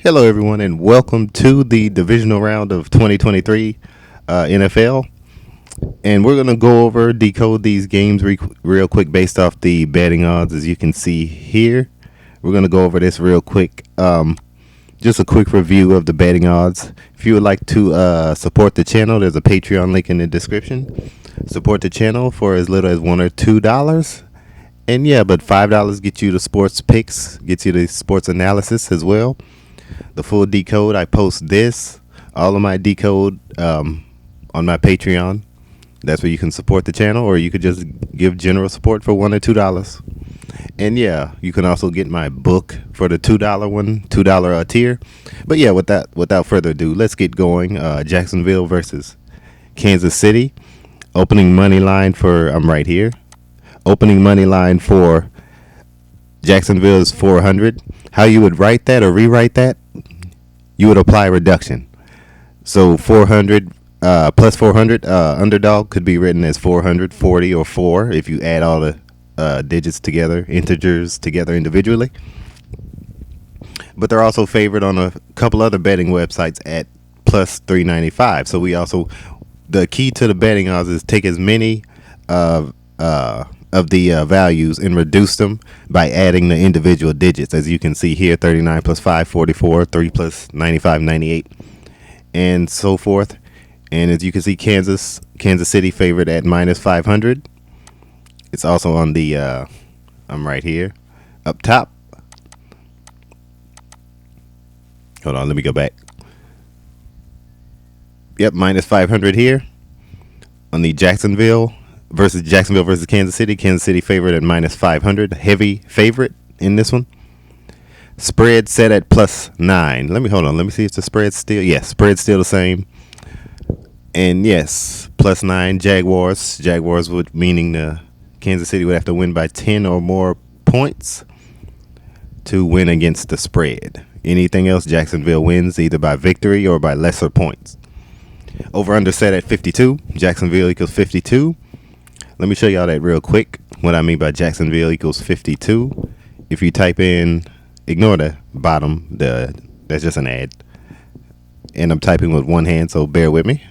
Hello, everyone, and welcome to the Divisional Round of 2023 NFL. And we're going to go over, decode these games real quick based off the betting odds, as you can see here. We're going to go over this real quick. Just a quick review of the betting odds. If you would like to support the channel, there's a Patreon link in the description. Support the channel for as little as $1 or $2. And yeah, but $5 gets you the sports picks, gets you the sports analysis as well. The full decode, I post this, all of my decode on my Patreon. That's where you can support the channel, or you could just give general support for $1 or $2. And yeah, you can also get my book for the $2 one, $2 tier. But yeah, without further ado, let's get going. Jacksonville versus Kansas City. Opening money line for, I'm right here. Opening money line for Jacksonville is 400. How you would write that or rewrite that, you would apply reduction. So 400 plus 400, underdog could be written as 440 or 4 if you add all the digits together, integers together individually. But they're also favored on a couple other betting websites at plus 395. So the key to the betting odds is take as many of the values and reduce them by adding the individual digits. As you can see here, 39 plus 5, 44, 3 plus 95, 98, and so forth. And as you can see, Kansas City favored at minus 500. It's also on the, I'm right here, up top. Hold on, let me go back. Yep, minus 500 here on the Jacksonville versus Kansas City. Kansas City favored at minus 500. Heavy favorite in this one. Spread set at plus 9. Let me see if the spread's still. Yes, spread's still the same. And yes, plus 9 Jaguars. Jaguars meaning the Kansas City would have to win by 10 or more points to win against the spread. Anything else, Jacksonville wins either by victory or by lesser points. Over under set at 52. Jacksonville equals 52. Let me show y'all that real quick. What I mean by Jacksonville equals 52. If you type in, ignore the bottom, that's just an ad. And I'm typing with one hand, so bear with me.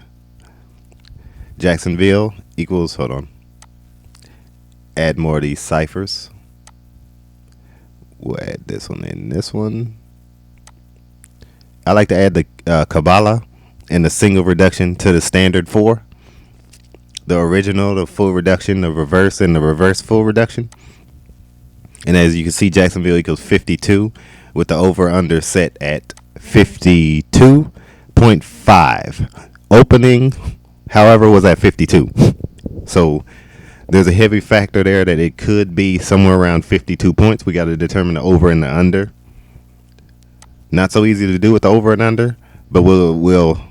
Jacksonville equals, hold on. Add more of these ciphers. We'll add this one and this one. I like to add the Kabbalah and the single reduction to the standard 4. The original, the full reduction, the reverse, and the reverse full reduction. And as you can see, Jacksonville equals 52 with the over-under set at 52.5. Opening, however, was at 52. So there's a heavy factor there that it could be somewhere around 52 points. We got to determine the over and the under. Not so easy to do with the over and under, but we'll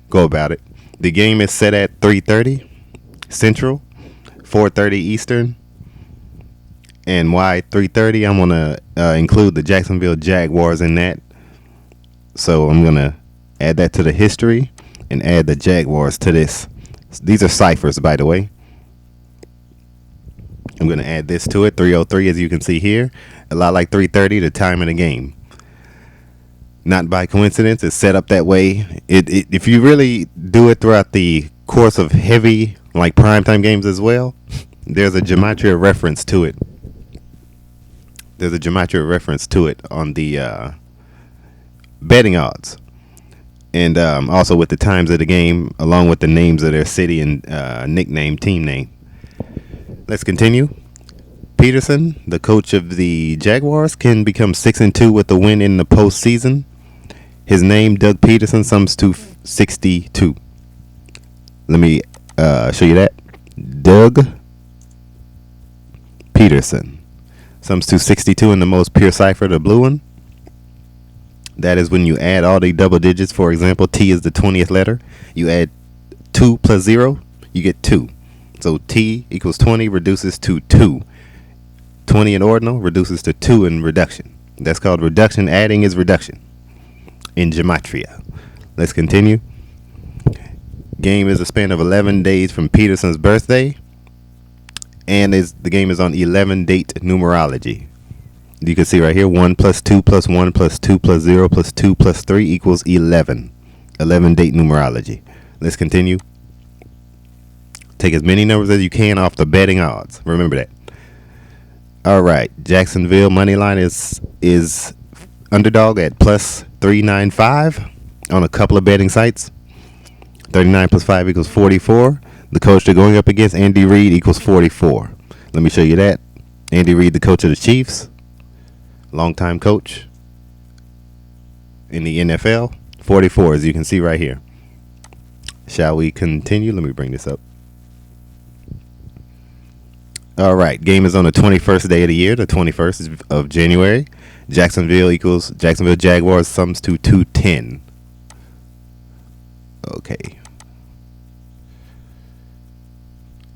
go about it. The game is set at 3:30 Central, 4:30 Eastern. And why 3:30? I'm gonna include the Jacksonville Jaguars in that. So I'm gonna add that to the history and add the Jaguars to this. These are ciphers, by the way. I'm gonna add this to it. 3:03, as you can see here, a lot like 3:30, the time of the game. Not by coincidence, it's set up that way. If you really do it throughout the course of heavy, like primetime games as well, there's a gematria reference to it. There's a gematria reference to it on the betting odds. And also with the times of the game, along with the names of their city and nickname, team name. Let's continue. Pederson, the coach of the Jaguars, can become 6-2 with the win in the postseason. His name, Doug Pederson, sums to 62. Let me show you that. Doug Pederson sums to 62 in the most pure cipher, the blue one. That is when you add all the double digits. For example, T is the 20th letter. You add 2 plus 0, you get 2. So T equals 20 reduces to 2. 20 in ordinal reduces to 2 in reduction. That's called reduction. Adding is reduction in gematria. Let's continue. Game is a span of 11 days from Pederson's birthday. And the game is on 11 date numerology. You can see right here, 1 plus 2 plus 1 plus 2 plus 0 plus 2 plus 3 equals 11. 11 date numerology. Let's continue. Take as many numbers as you can off the betting odds. Remember that. All right, Jacksonville Moneyline is underdog at plus 395 on a couple of betting sites. 39 plus 5 equals 44. The coach they're going up against, Andy Reid, equals 44. Let me show you that. Andy Reid, the coach of the Chiefs, longtime coach in the NFL, 44, as you can see right here. Shall we continue? Let me bring this up. All right, game is on the 21st day of the year, the 21st of January. Jacksonville Jaguars sums to 210. Okay.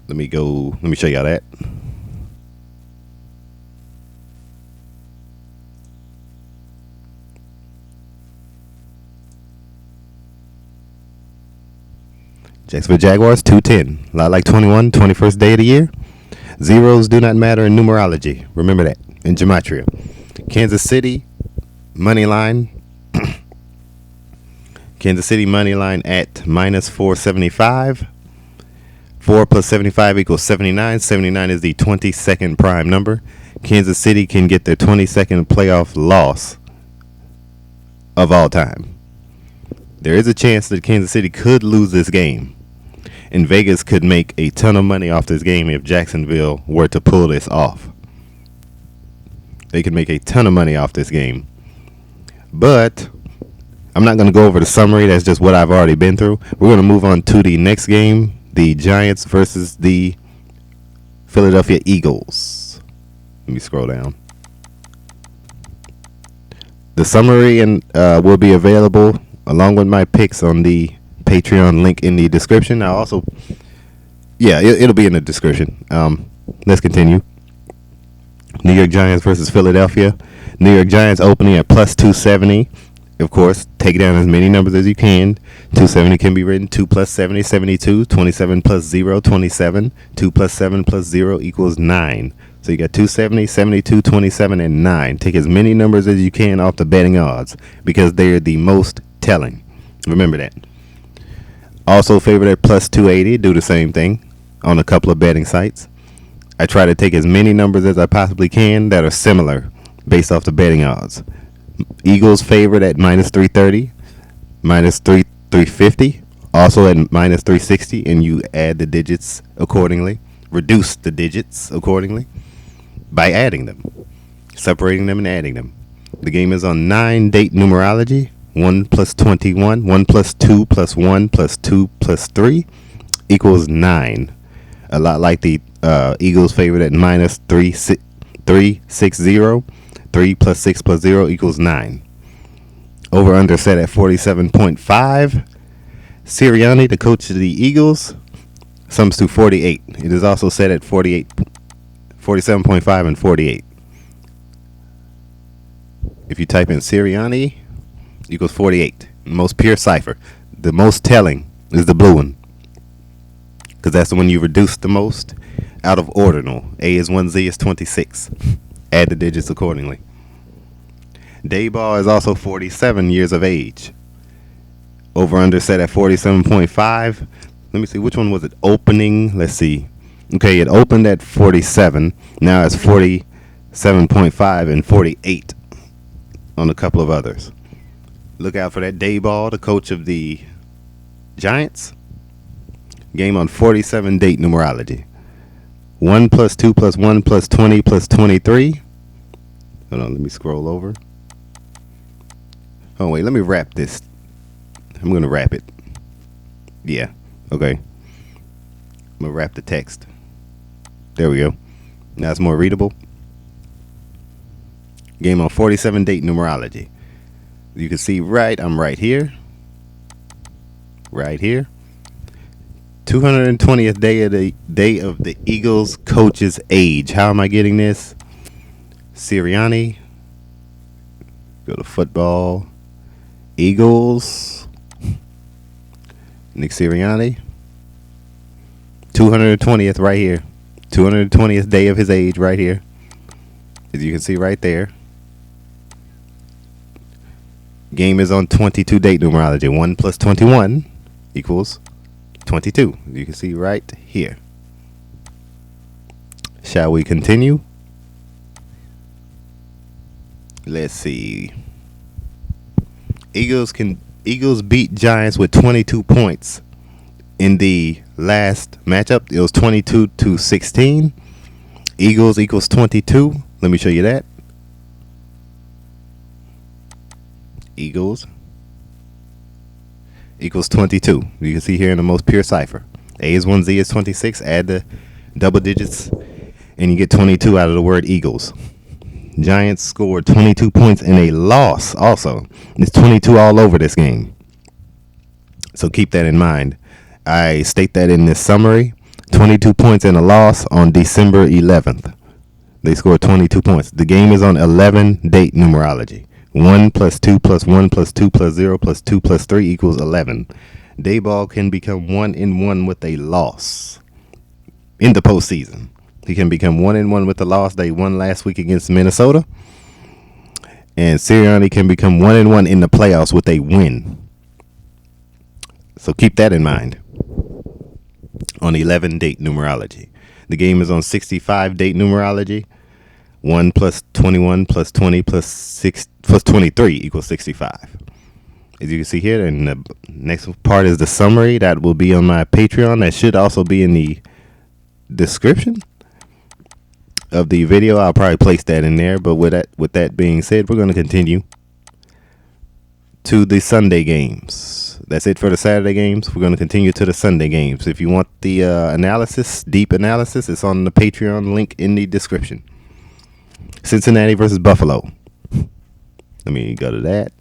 Let me show y'all that. Jacksonville Jaguars 210. A lot like 21, 21st day of the year. Zeros do not matter in numerology. Remember that. In gematria. Kansas City money line. Kansas City money line at minus 475. 4 plus 75 equals 79. 79 is the 22nd prime number. Kansas City can get their 22nd playoff loss of all time. There is a chance that Kansas City could lose this game. And Vegas could make a ton of money off this game if Jacksonville were to pull this off. They could make a ton of money off this game. But I'm not going to go over the summary. That's just what I've already been through. We're going to move on to the next game. The Giants versus the Philadelphia Eagles. Let me scroll down. The summary will be available along with my picks on the Patreon link in the description. I'll also, it'll be in the description. Let's continue. New York Giants versus Philadelphia. New York Giants opening at plus 270. Of course, take down as many numbers as you can. 270 can be written 2 plus 70, 72. 27 plus 0, 27. 2 plus 7 plus 0 equals 9. So you got 270, 72, 27, and 9. Take as many numbers as you can off the betting odds because they're the most telling. Remember that. Also favored at plus 280. Do the same thing on a couple of betting sites. I try to take as many numbers as I possibly can that are similar based off the betting odds. Eagles favored at minus 330, minus 350, also at minus 360, and you add the digits accordingly. Reduce the digits accordingly by adding them, separating them and adding them. The game is on 9 date numerology. 1 plus 21, 1 plus 2 plus 1 plus 2 plus 3 equals 9. A lot like the Eagles favored at minus 360. 3 plus 6 plus 0 equals 9. Over under set at 47.5. Sirianni, the coach of the Eagles, sums to 48. It is also set at 47.5 and 48. If you type in Sirianni equals 48. Most pure cipher. The most telling is the blue one, because that's the one you reduce the most out of ordinal. A is 1, Z is 26. Add the digits accordingly. Dayball is also 47 years of age. Over under set at 47.5. Let me see, which one was it opening? Let's see. Okay, it opened at 47. Now it's 47.5 and 48 on a couple of others. Look out for that. Dayball, the coach of the Giants. Game on 47 date numerology. 1 plus 2 plus 1 plus 20 plus 23. Hold on, let me scroll over. Oh, wait, let me wrap this. I'm going to wrap it. Yeah, okay. I'm going to wrap the text. There we go. Now it's more readable. Game on 47 date numerology. You can see I'm right here. Right here. 220th day of the Eagles coach's age. How am I getting this? Sirianni. Go to football. Eagles. Nick Sirianni. 220th right here. 220th day of his age right here. As you can see right there, game is on 22 date numerology. 1 plus 21 equals 22. You can see right here. Shall we continue? Let's see. Eagles beat Giants with 22 points in the last matchup. It was 22-16. Eagles equals 22. Let me show you that. Eagles equals 22. You can see here in the most pure cipher. A is 1, Z is 26. Add the double digits and you get 22 out of the word Eagles. Giants scored 22 points in a loss also. It's 22 all over this game. So keep that in mind. I state that in this summary. 22 points in a loss on December 11th. They scored 22 points. The game is on 11 date numerology. 1 plus 2 plus 1 plus 2 plus 0 plus 2 plus 3 equals 11. Dayball can become 1-1 with a loss in the postseason. He can become 1-1 with the loss. They won last week against Minnesota. And Sirianni can become 1-1 in the playoffs with a win. So keep that in mind. On 11 date numerology. The game is on 65 date numerology. 1 plus 21 plus 20 plus 6 plus 23 equals 65. As you can see here, and the next part is the summary that will be on my Patreon. That should also be in the description of the video. I'll probably place that in there. But with that being said, we're going to continue to the Sunday games. That's it for the Saturday games. We're going to continue to the Sunday games. If you want the analysis, deep analysis, it's on the Patreon link in the description. Cincinnati versus Buffalo. Let me go to that.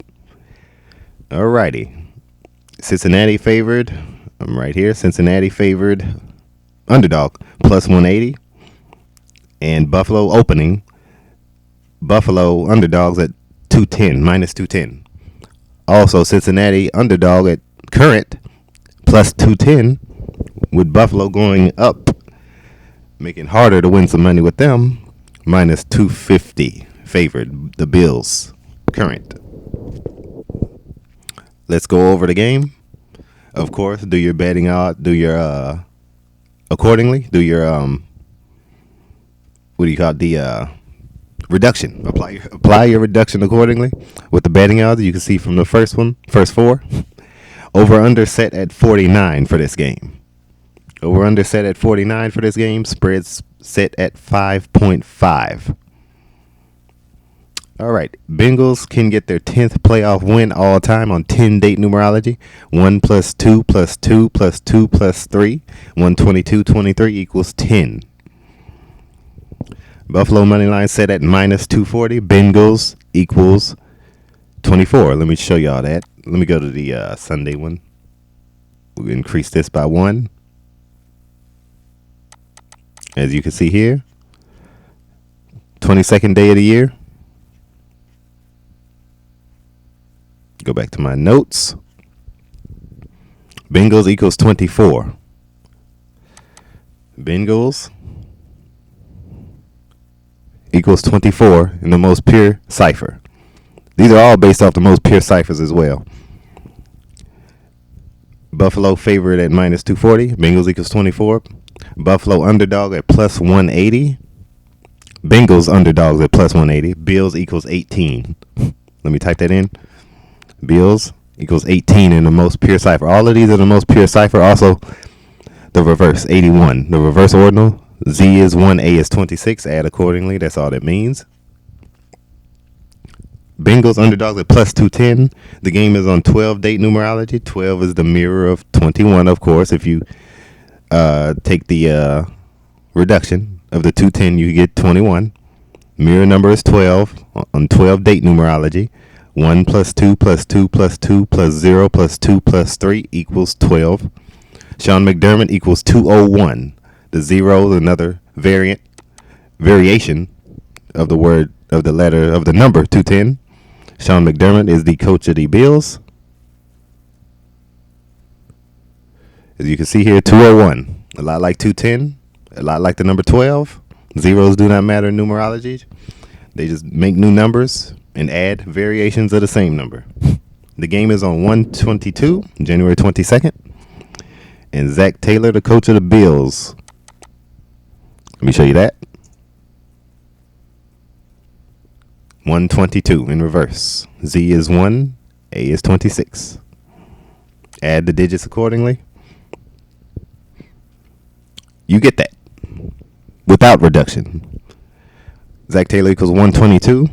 Alrighty. Cincinnati favored. I'm right here. Cincinnati favored underdog plus 180. And Buffalo opening. Buffalo underdogs at 210, minus 210. Also, Cincinnati underdog at current plus 210, with Buffalo going up, making it harder to win some money with them, minus 250 favored the Bills current. Let's go over the game. Of course, do your betting out, do your accordingly, do your what do you call it? The reduction. Apply your reduction accordingly with the betting odds. You can see from the first four. Over under set at 49 for this game. Over under set at 49 for this game. Spreads set at 5.5. All right. Bengals can get their 10th playoff win all time on 10 date numerology. 1 plus 2 plus 2 plus 2 plus 3. 122-23 equals 10. Buffalo money line set at minus 240. Bengals equals 24. Let me show y'all that. Let me go to the Sunday one. We'll increase this by 1. As you can see here, 22nd day of the year. Go back to my notes. Bengals equals 24. Bengals equals 24 in the most pure cipher. These are all based off the most pure ciphers as well. Buffalo favored at minus 240. Bengals equals 24. Buffalo underdog at plus 180. Bengals underdogs at plus 180. Bills equals 18. Let me type that in. Bills equals 18 in the most pure cipher. All of these are the most pure cipher. Also, the reverse, 81. The reverse ordinal. Z is 1, A is 26. Add accordingly. That's all that means. Bengals underdogs at plus 210. The game is on 12 date numerology. 12 is the mirror of 21, of course. If you take the reduction of the 210, you get 21. Mirror number is 12 on 12 date numerology. 1 plus 2 plus 2 plus 2 plus 0 plus 2 plus 3 equals 12. Sean McDermott equals 201. The 0 is another variation of the word, of the letter, of the number 210. Sean McDermott is the coach of the Bills. As you can see here, 201. A lot like 210. A lot like the number 12. Zeros do not matter in numerology. They just make new numbers and add variations of the same number. The game is on 1/22, January 22nd. And Zach Taylor, the coach of the Bills. Let me show you that. 122 in reverse. Z is 1, A is 26. Add the digits accordingly. You get that without reduction. Zach Taylor equals 122.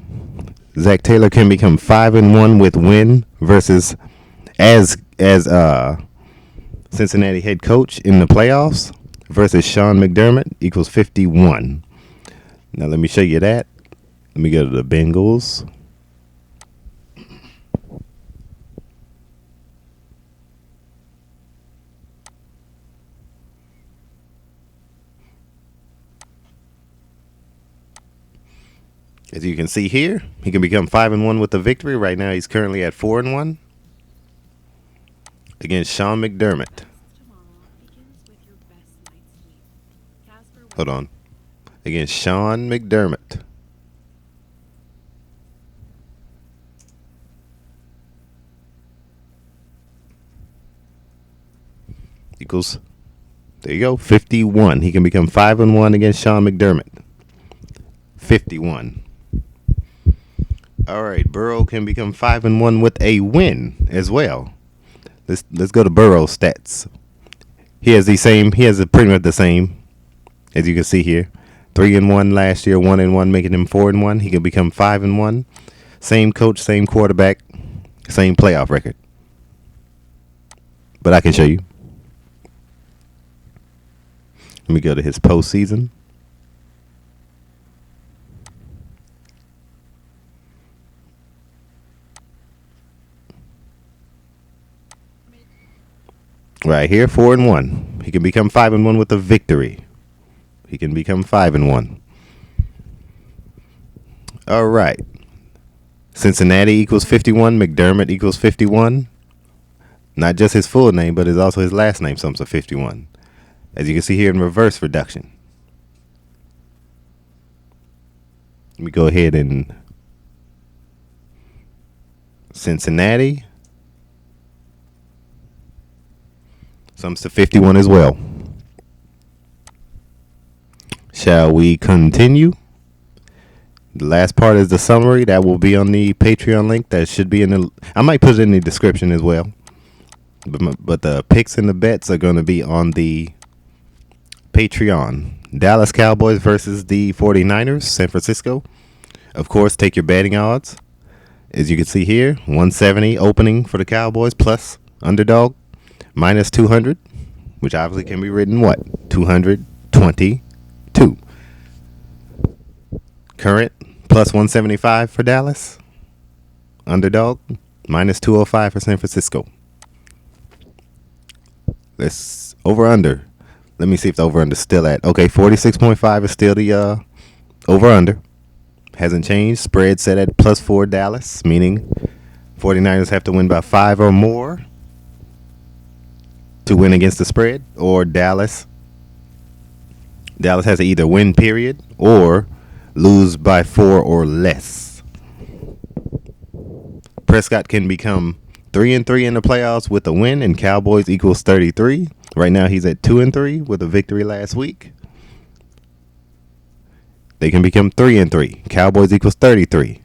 Zach Taylor can become 5-1 with win versus as Cincinnati head coach in the playoffs versus Sean McDermott equals 51. Now let me show you that. Let me go to the Bengals. As you can see here, he can become 5-1 with the victory. Right now, he's currently at 4-1 against Sean McDermott. Hold on. Against Sean McDermott. Equals, there you go, 51. He can become 5-1 against Sean McDermott. 51. All right, Burrow can become 5-1 with a win as well. Let's go to Burrow's stats. He has pretty much the same as you can see here. 3-1 last year, 1-1, making him 4-1. He can become 5-1. Same coach, same quarterback, same playoff record. But I can show you. Let me go to his postseason. Right here, 4-1. He can become 5-1 with a victory. He can become 5-1. All right. Cincinnati equals 51. McDermott equals 51. Not just his full name, but it's also his last name sums to 51. As you can see here in reverse reduction. Let me go ahead and Cincinnati sums to 51 as well. Shall we continue? The last part is the summary. That will be on the Patreon link. That should be in the... I might put it in the description as well. But the picks and the bets are going to be on the Patreon. Dallas Cowboys versus the 49ers, San Francisco. Of course, take your betting odds. As you can see here, 170 opening for the Cowboys plus underdog minus 200, which obviously can be written what? 222. Current plus 175 for Dallas. Underdog minus 205 for San Francisco. Let's over under. Let me see if the over under is still at. Okay, 46.5 is still the over under. Hasn't changed. Spread set at +4 Dallas, meaning 49ers have to win by 5 or more to win against the spread, or Dallas has to either win period or lose by 4 or less. Prescott can become 3-3 in the playoffs with a win, and Cowboys equals 33. Right now he's at 2-3 with a victory last week. They can become 3-3. Cowboys equals 33.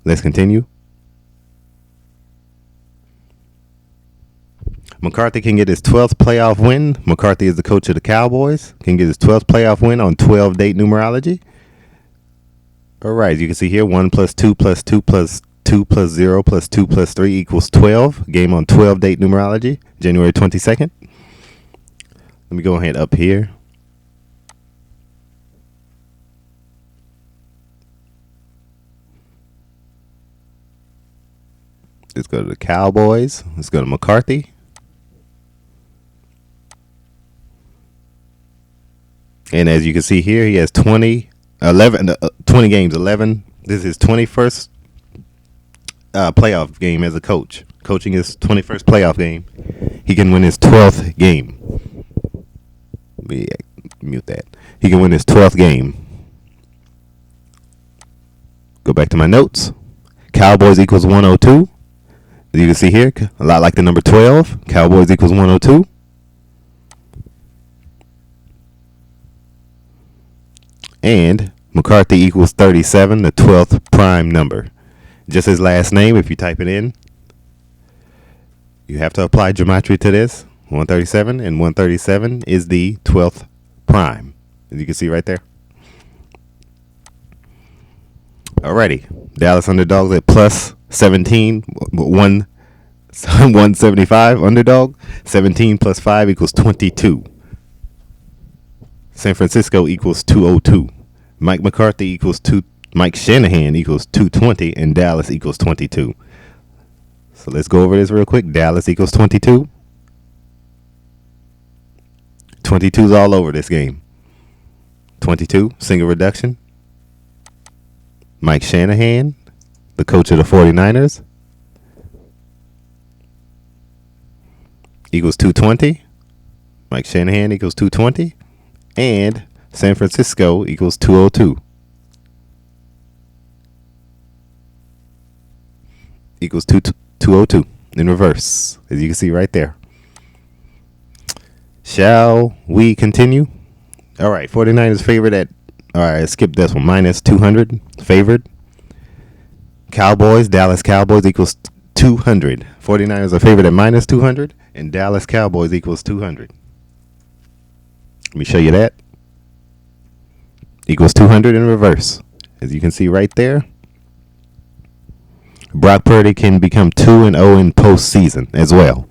Let's continue. McCarthy can get his 12th playoff win. McCarthy is the coach of the Cowboys. Can get his 12th playoff win on 12-date numerology. All right, you can see here 1 + 2 + 2 + 2 + 0 + 2 + 3 equals 12. Game on 12-date numerology, January 22nd. Let me go ahead up here. Let's go to the Cowboys. Let's go to McCarthy. And as you can see here, he has 20 games, 11. This is his 21st playoff game as a coach. Coaching his 21st playoff game. He can win his 12th game. Let me mute that. He can win his 12th game. Go back to my notes. Cowboys equals 102. As you can see here, a lot like the number 12. Cowboys equals 102. And McCarthy equals 37, the 12th prime number. Just his last name, if you type it in. You have to apply geometry to this. 137, and 137 is the 12th prime. As you can see right there. Alrighty. Dallas underdogs at plus 17, 175 underdog. 17 plus 5 equals 22. San Francisco equals 202. Mike McCarthy equals 2. Mike Shanahan equals 220, and Dallas equals 22. So let's go over this real quick. Dallas equals 22. 22's all over this game. 22, single reduction. Mike Shanahan, the coach of the 49ers, equals 220. Mike Shanahan equals 220. And San Francisco equals 202. Equals 202 in reverse, as you can see right there. Shall we continue? All right, 49ers favored at, all right, skip this one, minus 200, favored. Dallas Cowboys equals 200. 49ers are favored at minus 200, and Dallas Cowboys equals 200. Let me show you that. Equals 200 in reverse, as you can see right there. Brock Purdy can become 2-0 in postseason as well.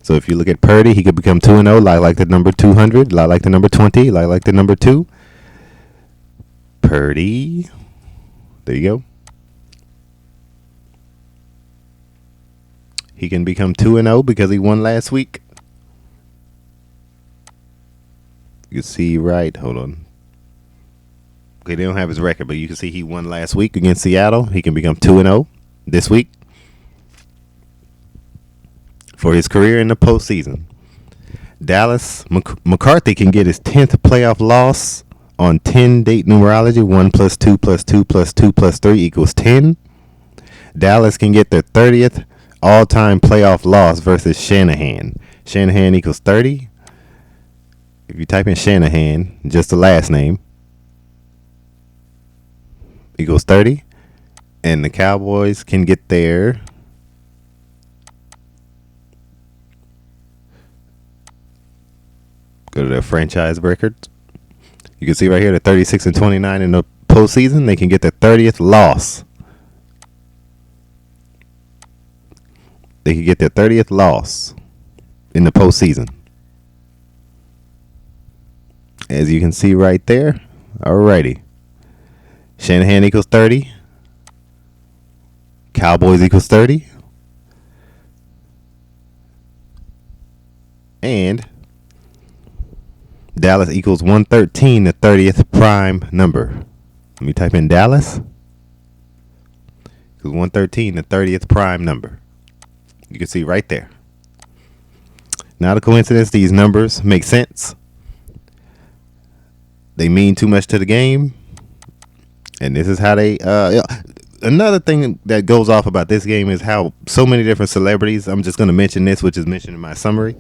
So if you look at Purdy, he could become 2-0, like the number 200, like the number 20, like the number 2. Purdy. There you go. He can become 2-0 because he won last week. You can see right. Hold on. Okay, they don't have his record, but you can see he won last week against Seattle. He can become 2-0 this week for his career in the postseason. Dallas McCarthy can get his 10th playoff loss on 10-date numerology. 1 plus 2 plus 2 plus 2 plus 3 equals 10. Dallas can get their 30th all-time playoff loss versus Shanahan. Shanahan equals 30. If you type in Shanahan, just the last name, equals 30. And the Cowboys can get their go to their franchise record. You can see right here the 36-29 in the postseason. They can get their 30th loss. They can get their 30th loss in the postseason. As you can see right there. Alrighty. Shanahan equals 30. Cowboys equals 30. And Dallas equals 113, the 30th prime number. Let me type in Dallas. Equals 113, the 30th prime number. You can see right there. Not a coincidence. These numbers make sense. They mean too much to the game. And this is how they... another thing that goes off about this game is how so many different celebrities, I'm just going to mention this, which is mentioned in my summary,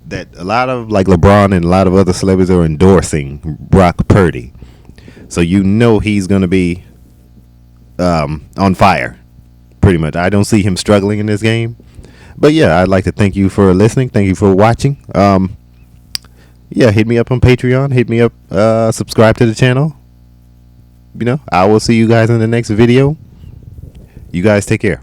that a lot of, like LeBron and a lot of other celebrities are endorsing Brock Purdy. So you know he's going to be on fire, pretty much. I don't see him struggling in this game. But yeah, I'd like to thank you for listening. Thank you for watching. Yeah, hit me up on Patreon. Hit me up, subscribe to the channel. You know, I will see you guys in the next video. You guys take care.